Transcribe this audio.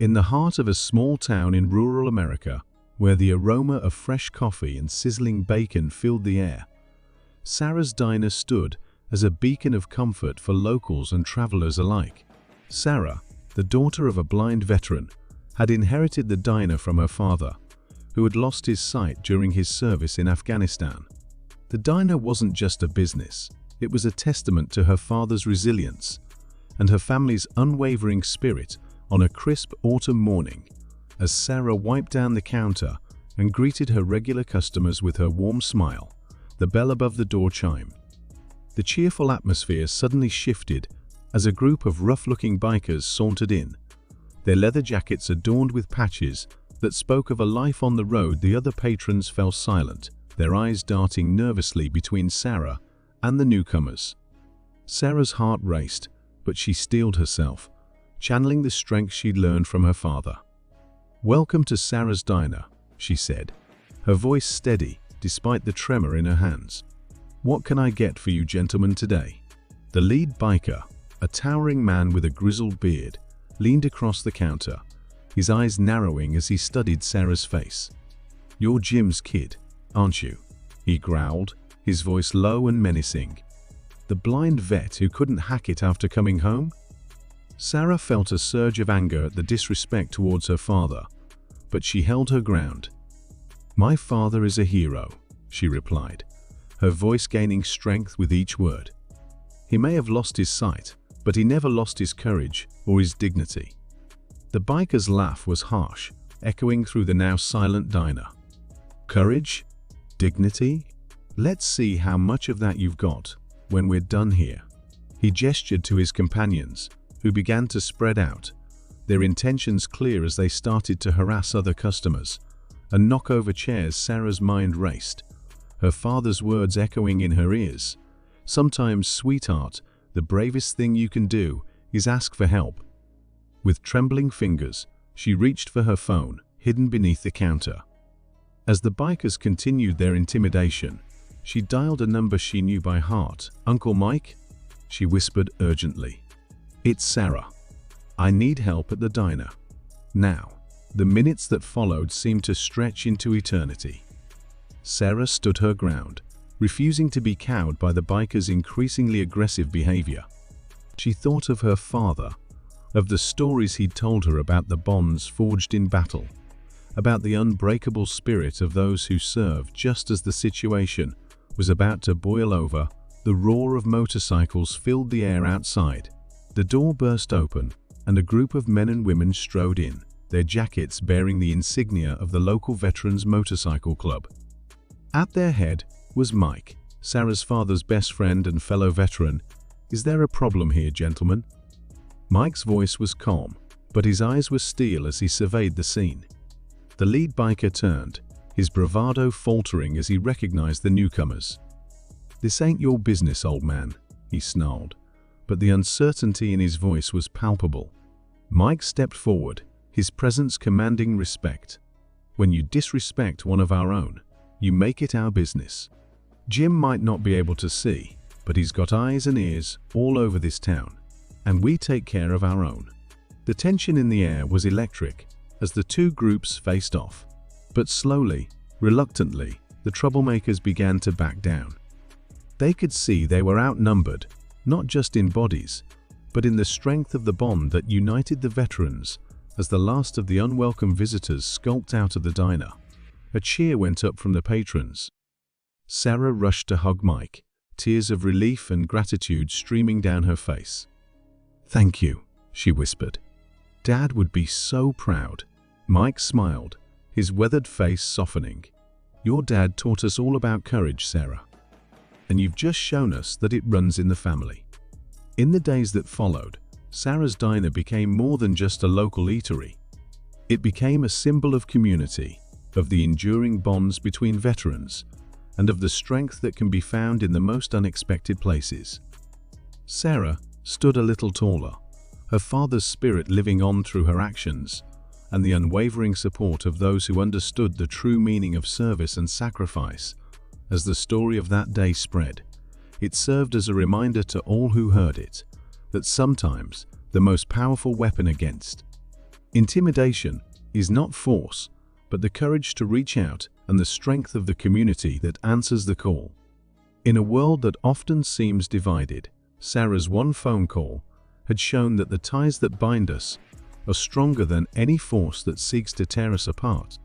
In the heart of a small town in rural America, where the aroma of fresh coffee and sizzling bacon filled the air, Sarah's diner stood as a beacon of comfort for locals and travelers alike. Sarah, the daughter of a blind veteran, had inherited the diner from her father, who had lost his sight during his service in Afghanistan. The diner wasn't just a business, it was a testament to her father's resilience and her family's unwavering spirit on a crisp autumn morning, as Sarah wiped down the counter and greeted her regular customers with her warm smile. The bell above the door chimed. The cheerful atmosphere suddenly shifted as a group of rough-looking bikers sauntered in, their leather jackets adorned with patches that spoke of a life on the road. The other patrons fell silent, their eyes darting nervously between Sarah and the newcomers. Sarah's heart raced, but she steeled herself, channeling the strength she'd learned from her father. "Welcome to Sarah's Diner," she said, her voice steady despite the tremor in her hands. "What can I get for you gentlemen today?" The lead biker, a towering man with a grizzled beard, leaned across the counter, his eyes narrowing as he studied Sarah's face. "You're Jim's kid, aren't you?" he growled, his voice low and menacing. "The blind vet who couldn't hack it after coming home?" Sarah felt a surge of anger at the disrespect towards her father, but she held her ground. "My father is a hero," she replied, her voice gaining strength with each word. "He may have lost his sight, but he never lost his courage or his dignity." The biker's laugh was harsh, echoing through the now silent diner. "Courage? Dignity? Let's see how much of that you've got when we're done here." He gestured to his companions, who began to spread out, their intentions clear as they started to harass other customers and knock over chairs. Sarah's mind raced, her father's words echoing in her ears. "Sometimes, sweetheart, the bravest thing you can do is ask for help." With trembling fingers, she reached for her phone, hidden beneath the counter. As the bikers continued their intimidation, she dialed a number she knew by heart. "Uncle Mike?" she whispered urgently. "It's Sarah. I need help at the diner. Now." The minutes that followed seemed to stretch into eternity. Sarah stood her ground, refusing to be cowed by the bikers' increasingly aggressive behavior. She thought of her father, of the stories he'd told her about the bonds forged in battle, about the unbreakable spirit of those who serve. Just as the situation was about to boil over, the roar of motorcycles filled the air outside. The door burst open, and a group of men and women strode in, their jackets bearing the insignia of the local Veterans Motorcycle Club. At their head was Mike, Sarah's father's best friend and fellow veteran. "Is there a problem here, gentlemen?" Mike's voice was calm, but his eyes were steel as he surveyed the scene. The lead biker turned, his bravado faltering as he recognized the newcomers. "This ain't your business, old man," he snarled, but the uncertainty in his voice was palpable. Mike stepped forward, his presence commanding respect. "When you disrespect one of our own, you make it our business. Jim might not be able to see, but he's got eyes and ears all over this town, and we take care of our own." The tension in the air was electric as the two groups faced off. But slowly, reluctantly, the troublemakers began to back down. They could see they were outnumbered, not just in bodies, but in the strength of the bond that united the veterans. As the last of the unwelcome visitors skulked out of the diner, a cheer went up from the patrons. Sarah rushed to hug Mike, tears of relief and gratitude streaming down her face. "Thank you," she whispered. "Dad would be so proud." Mike smiled, his weathered face softening. "Your dad taught us all about courage, Sarah. And you've just shown us that it runs in the family." In the days that followed, Sarah's Diner became more than just a local eatery. It became a symbol of community, of the enduring bonds between veterans, and of the strength that can be found in the most unexpected places. Sarah stood a little taller, her father's spirit living on through her actions, and the unwavering support of those who understood the true meaning of service and sacrifice. As the story of that day spread, it served as a reminder to all who heard it that sometimes the most powerful weapon against Intimidation is not force, but the courage to reach out and the strength of the community that answers the call. In a world that often seems divided, Sarah's one phone call had shown that the ties that bind us are stronger than any force that seeks to tear us apart.